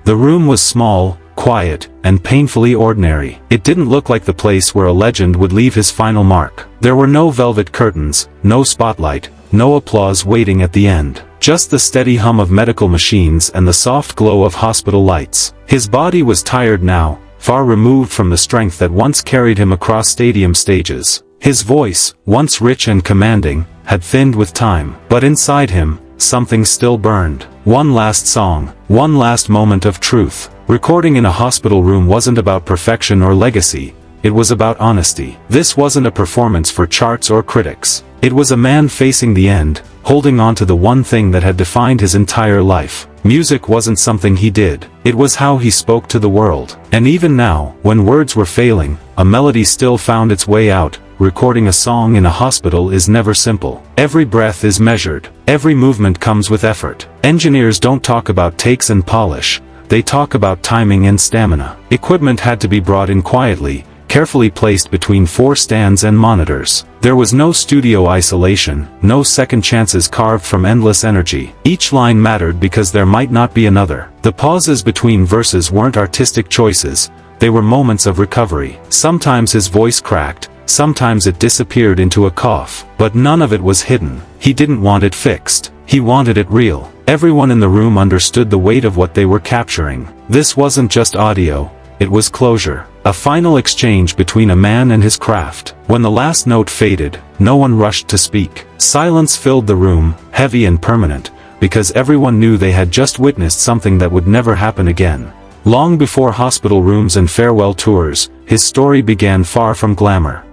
The room was small, quiet, and painfully ordinary. It didn't look like the place where a legend would leave his final mark. There were no velvet curtains, no spotlight, no applause waiting at the end. Just the steady hum of medical machines and the soft glow of hospital lights. His body was tired now, far removed from the strength that once carried him across stadium stages. His voice, once rich and commanding, had thinned with time. But inside him, something still burned. One last song, one last moment of truth. Recording in a hospital room wasn't about perfection or legacy, it was about honesty. This wasn't a performance for charts or critics. It was a man facing the end, holding on to the one thing that had defined his entire life. Music wasn't something he did, it was how he spoke to the world. And even now, when words were failing, a melody still found its way out. Recording a song in a hospital is never simple. Every breath is measured. Every movement comes with effort. Engineers don't talk about takes and polish. They talk about timing and stamina. Equipment had to be brought in quietly, carefully placed between 4 stands and monitors. There was no studio isolation, no second chances carved from endless energy. Each line mattered because there might not be another. The pauses between verses weren't artistic choices, they were moments of recovery. Sometimes his voice cracked, sometimes it disappeared into a cough, but none of it was hidden. He didn't want it fixed. He wanted it real. Everyone in the room understood the weight of what they were capturing. This wasn't just audio, it was closure. A final exchange between a man and his craft. When the last note faded, no one rushed to speak. Silence filled the room, heavy and permanent, because everyone knew they had just witnessed something that would never happen again. Long before hospital rooms and farewell tours, his story began far from glamour.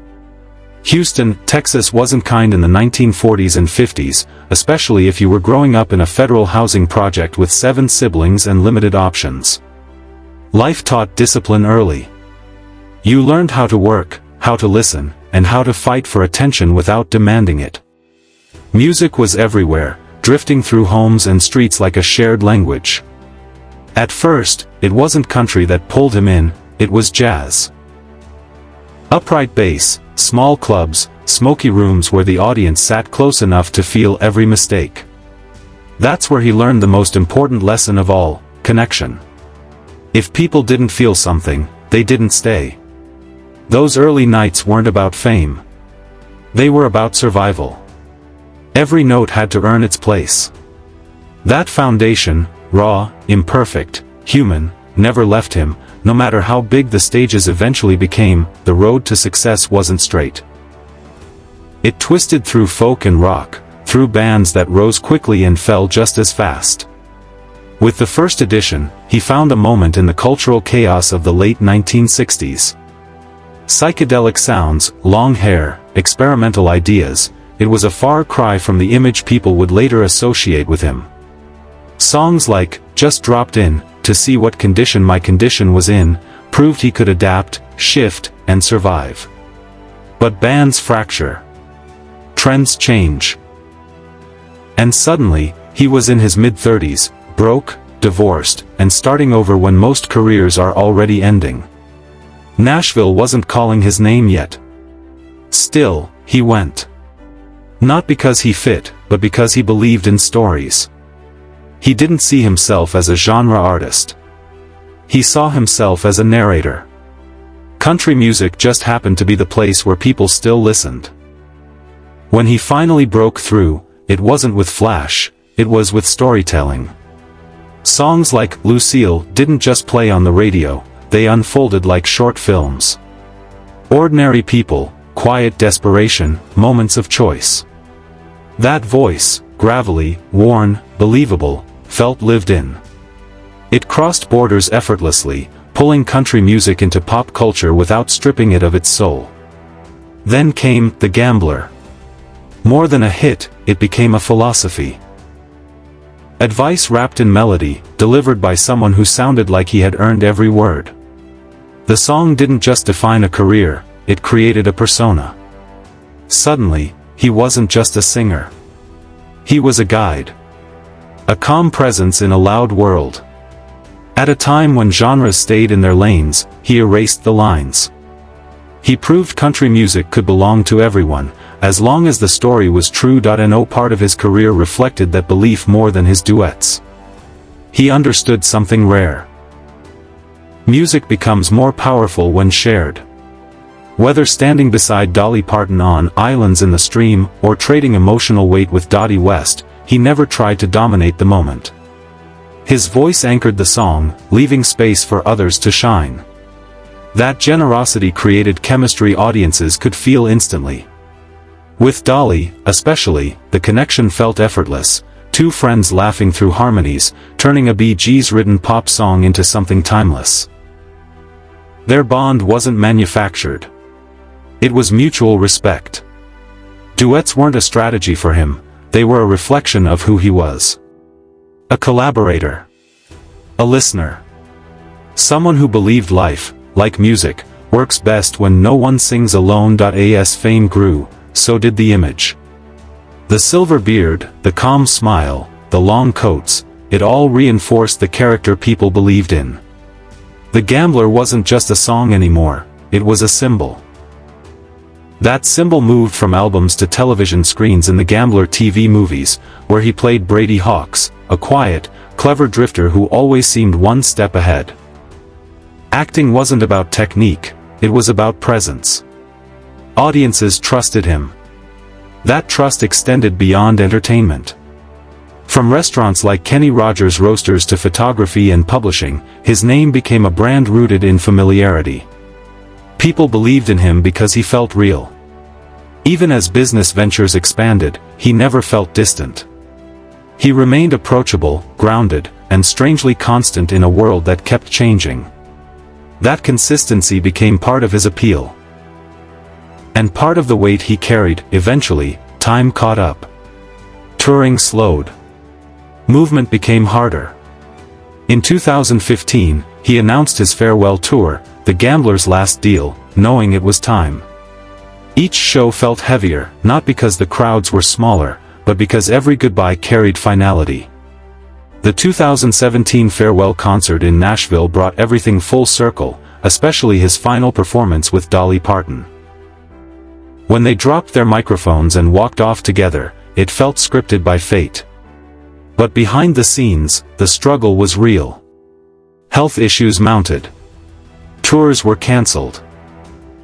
Houston, Texas wasn't kind in the 1940s and 50s, especially if you were growing up in a federal housing project with 7 siblings and limited options. Life taught discipline early. You learned how to work, how to listen, and how to fight for attention without demanding it. Music was everywhere, drifting through homes and streets like a shared language. At first, it wasn't country that pulled him in, it was jazz. Upright bass, small clubs, smoky rooms where the audience sat close enough to feel every mistake. That's where he learned the most important lesson of all, connection. If people didn't feel something, they didn't stay. Those early nights weren't about fame. They were about survival. Every note had to earn its place. That foundation, raw, imperfect, human, never left him. No matter how big the stages eventually became, the road to success wasn't straight. It twisted through folk and rock, through bands that rose quickly and fell just as fast. With the first edition, he found a moment in the cultural chaos of the late 1960s. Psychedelic sounds, long hair, experimental ideas, it was a far cry from the image people would later associate with him. Songs like, "Just Dropped In, to See What Condition My Condition Was In," proved he could adapt, shift, and survive. But bands fracture. Trends change. And suddenly, he was in his mid-30s, broke, divorced, and starting over when most careers are already ending. Nashville wasn't calling his name yet. Still, he went. Not because he fit, but because he believed in stories. He didn't see himself as a genre artist. He saw himself as a narrator. Country music just happened to be the place where people still listened. When he finally broke through, it wasn't with flash, it was with storytelling. Songs like "Lucille" didn't just play on the radio, they unfolded like short films. Ordinary people, quiet desperation, moments of choice. That voice, gravelly, worn, believable, felt lived in. It crossed borders effortlessly, pulling country music into pop culture without stripping it of its soul. Then came "The Gambler." More than a hit, it became a philosophy. Advice wrapped in melody, delivered by someone who sounded like he had earned every word. The song didn't just define a career, it created a persona. Suddenly, he wasn't just a singer. He was a guide. A calm presence in a loud world. At a time when genres stayed in their lanes, he erased the lines. He proved country music could belong to everyone, as long as the story was true. No part of his career reflected that belief more than his duets. He understood something rare. Music becomes more powerful when shared. Whether standing beside Dolly Parton on Islands in the Stream or trading emotional weight with Dottie West, he never tried to dominate the moment. His voice anchored the song, leaving space for others to shine. That generosity created chemistry audiences could feel instantly. With Dolly, especially, the connection felt effortless, two friends laughing through harmonies, turning a Bee Gees-ridden pop song into something timeless. Their bond wasn't manufactured. It was mutual respect. Duets weren't a strategy for him, they were a reflection of who he was. A collaborator. A listener. Someone who believed life, like music, works best when no one sings alone. As fame grew, so did the image. The silver beard, the calm smile, the long coats, it all reinforced the character people believed in. The Gambler wasn't just a song anymore, it was a symbol. That symbol moved from albums to television screens in the Gambler TV movies, where he played Brady Hawks, a quiet, clever drifter who always seemed one step ahead. Acting wasn't about technique, it was about presence. Audiences trusted him. That trust extended beyond entertainment. From restaurants like Kenny Rogers Roasters to photography and publishing, his name became a brand rooted in familiarity. People believed in him because he felt real. Even as business ventures expanded, he never felt distant. He remained approachable, grounded, and strangely constant in a world that kept changing. That consistency became part of his appeal. And part of the weight he carried. Eventually, time caught up. Touring slowed. Movement became harder. In 2015, he announced his farewell tour, The Gambler's Last Deal, knowing it was time. Each show felt heavier, not because the crowds were smaller, but because every goodbye carried finality. The 2017 farewell concert in Nashville brought everything full circle, especially his final performance with Dolly Parton. When they dropped their microphones and walked off together, it felt scripted by fate. But behind the scenes, the struggle was real. Health issues mounted. Tours were cancelled.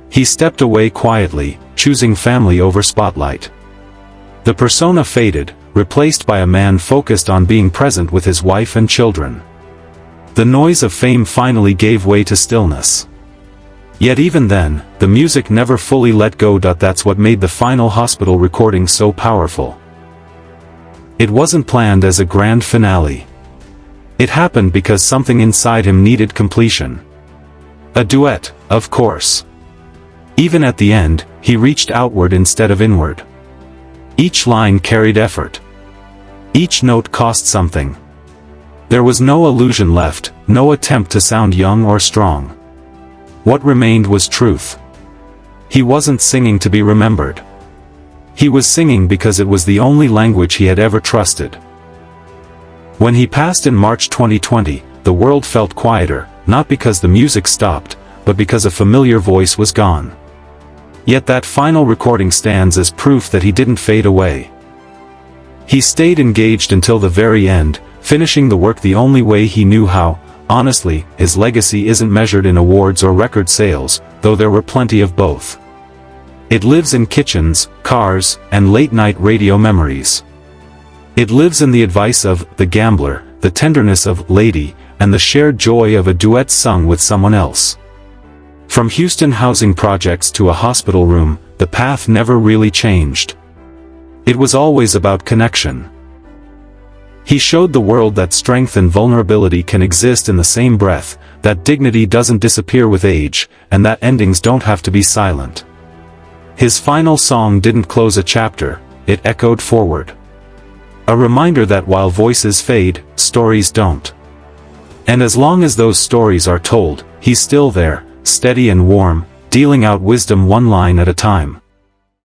He stepped away quietly, choosing family over spotlight. The persona faded, replaced by a man focused on being present with his wife and children. The noise of fame finally gave way to stillness. Yet even then, the music never fully let go. That's what made the final hospital recording so powerful. It wasn't planned as a grand finale. It happened because something inside him needed completion. A duet, of course. Even at the end, he reached outward instead of inward. Each line carried effort. Each note cost something. There was no illusion left, no attempt to sound young or strong. What remained was truth. He wasn't singing to be remembered. He was singing because it was the only language he had ever trusted. When he passed in March 2020, the world felt quieter, not because the music stopped, but because a familiar voice was gone. Yet that final recording stands as proof that he didn't fade away. He stayed engaged until the very end, finishing the work the only way he knew how. Honestly, his legacy isn't measured in awards or record sales, though there were plenty of both. It lives in kitchens, cars, and late-night radio memories. It lives in the advice of The Gambler, the tenderness of Lady, and the shared joy of a duet sung with someone else. From Houston housing projects to a hospital room, the path never really changed. It was always about connection. He showed the world that strength and vulnerability can exist in the same breath, that dignity doesn't disappear with age, and that endings don't have to be silent. His final song didn't close a chapter, it echoed forward. A reminder that while voices fade, stories don't. And as long as those stories are told, he's still there, steady and warm, dealing out wisdom one line at a time.